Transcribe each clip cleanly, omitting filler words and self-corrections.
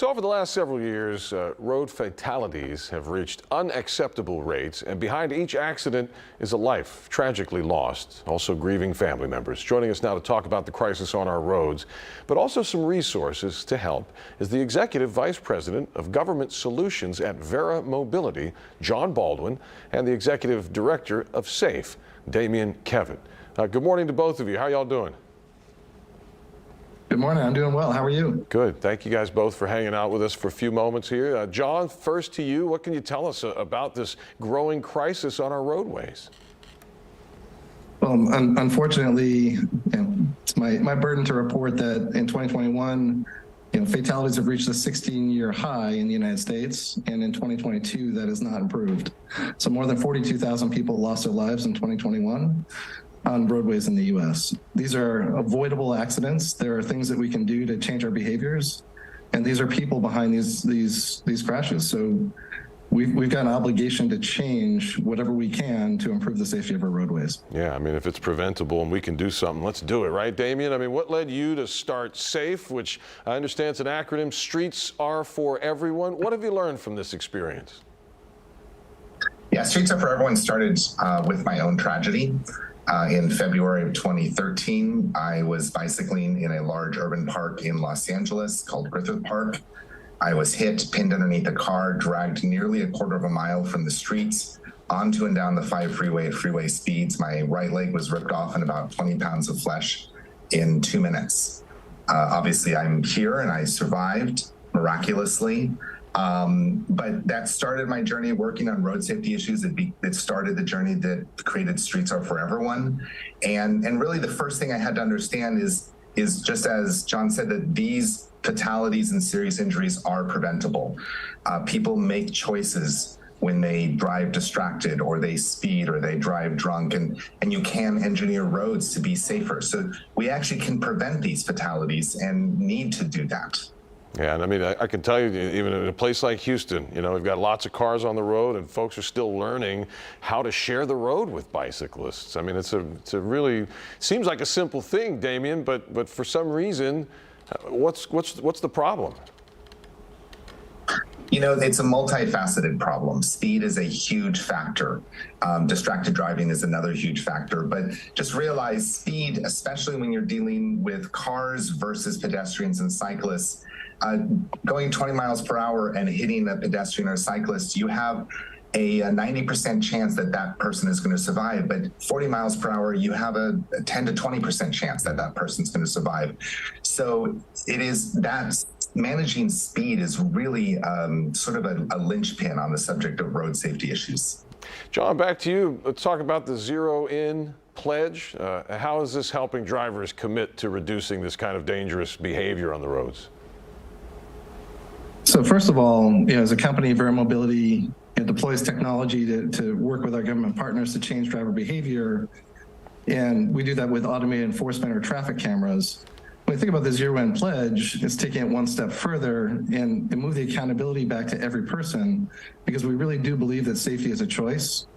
So over the last several years, road fatalities have reached unacceptable rates, and behind each accident is a life tragically lost, also grieving family members. Joining us now to talk about the crisis on our roads, but also some resources to help, is the Executive Vice President of Government Solutions at Vera Mobility, John Baldwin, and the Executive Director of SAFE, Damian Kevin. Good morning to both of you. How y'all doing? Good morning. I'm doing well. How are you? Good. Thank you guys both for hanging out with us for a few moments here. John, first to you. What can you tell us about this growing crisis on our roadways? Well, unfortunately, it's my burden to report that in 2021, fatalities have reached a 16-year high in the United States, and in 2022, that has not improved. So more than 42,000 people lost their lives in 2021. On roadways in the U.S. These are avoidable accidents. There are things that we can do to change our behaviors, and these are people behind these crashes. So we've got an obligation to change whatever we can to improve the safety of our roadways. Yeah, I mean, if it's preventable and we can do something, let's do it, right, Damian? I mean, what led you to start SAFE, which I understand is an acronym, Streets Are For Everyone? What have you learned from this experience? Yeah, Streets Are For Everyone started with my own tragedy. In February of 2013, I was bicycling in a large urban park in Los Angeles called Griffith Park. I was hit, pinned underneath a car, dragged nearly a quarter of a mile from the streets onto and down the 5 freeway at freeway speeds. My right leg was ripped off and about 20 pounds of flesh in 2 minutes. Obviously, I'm here and I survived miraculously. But that started my journey working on road safety issues. It started the journey that created Streets Are For Everyone. And really the first thing I had to understand is just as John said, that these fatalities and serious injuries are preventable. People make choices when they drive distracted or they speed or they drive drunk, and you can engineer roads to be safer. So we actually can prevent these fatalities and need to do that. Yeah, and I mean, I can tell you, even in a place like Houston, we've got lots of cars on the road, and folks are still learning how to share the road with bicyclists. I mean, it's a really seems like a simple thing, Damian, but for some reason, what's the problem? It's a multifaceted problem. Speed is a huge factor. Distracted driving is another huge factor. But just realize speed, especially when you're dealing with cars versus pedestrians and cyclists, going 20 miles per hour and hitting a pedestrian or cyclist, you have a 90% chance that that person is going to survive. But 40 miles per hour, you have a 10 to 20% chance that that person's going to survive. So managing speed is really sort of a linchpin on the subject of road safety issues. John, back to you. Let's talk about the Zero In pledge. How is this helping drivers commit to reducing this kind of dangerous behavior on the roads? So first of all, as a company, Vera Mobility deploys technology to work with our government partners to change driver behavior. And we do that with automated enforcement or traffic cameras. When you think about the Zero In pledge, it's taking it one step further and move the accountability back to every person, because we really do believe that safety is a choice.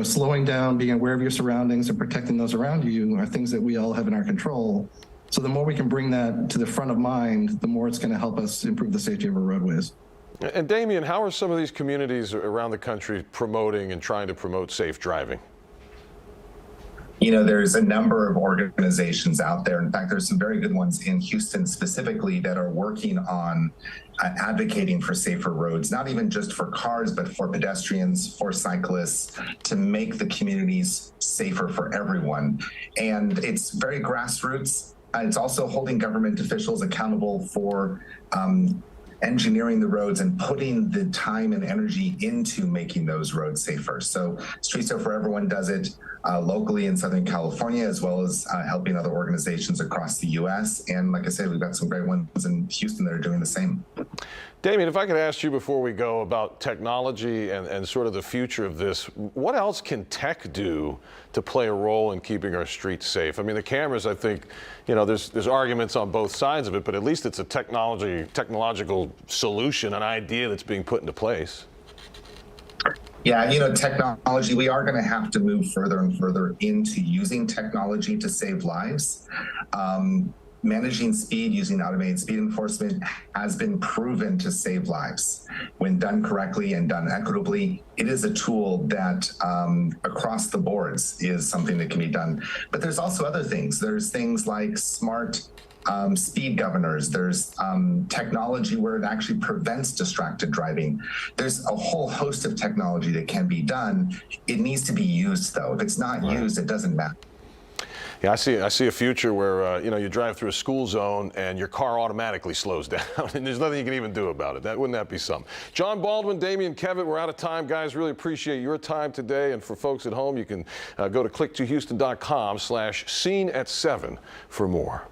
Slowing down, being aware of your surroundings, and protecting those around you are things that we all have in our control. So the more we can bring that to the front of mind, the more it's going to help us improve the safety of our roadways. And Damian, how are some of these communities around the country promoting and trying to promote safe driving? There's a number of organizations out there. In fact, there's some very good ones in Houston specifically that are working on advocating for safer roads, not even just for cars, but for pedestrians, for cyclists, to make the communities safer for everyone. And it's very grassroots. It's also holding government officials accountable for engineering the roads and putting the time and energy into making those roads safer. So Streets Are For Everyone does it locally in Southern California, as well as helping other organizations across the U.S. And like I said, we've got some great ones in Houston that are doing the same. Damian, if I could ask you before we go about technology and sort of the future of this, what else can tech do to play a role in keeping our streets safe? I mean, the cameras, I think, there's arguments on both sides of it, but at least it's a technological solution, an idea that's being put into place. Yeah, technology, we are going to have to move further and further into using technology to save lives. managing speed using automated speed enforcement has been proven to save lives. When done correctly and done equitably, it is a tool that across the boards is something that can be done. But there's also other things. There's things like smart speed governors. There's technology where it actually prevents distracted driving. There's a whole host of technology that can be done. It needs to be used, though. If it's not used, it doesn't matter. Yeah, I see a future where you drive through a school zone and your car automatically slows down, and there's nothing you can even do about it. Wouldn't that be something? John Baldwin, Damian Kevitt, we're out of time, guys. Really appreciate your time today. And for folks at home, you can go to click2houston.com/scene at 7 for more.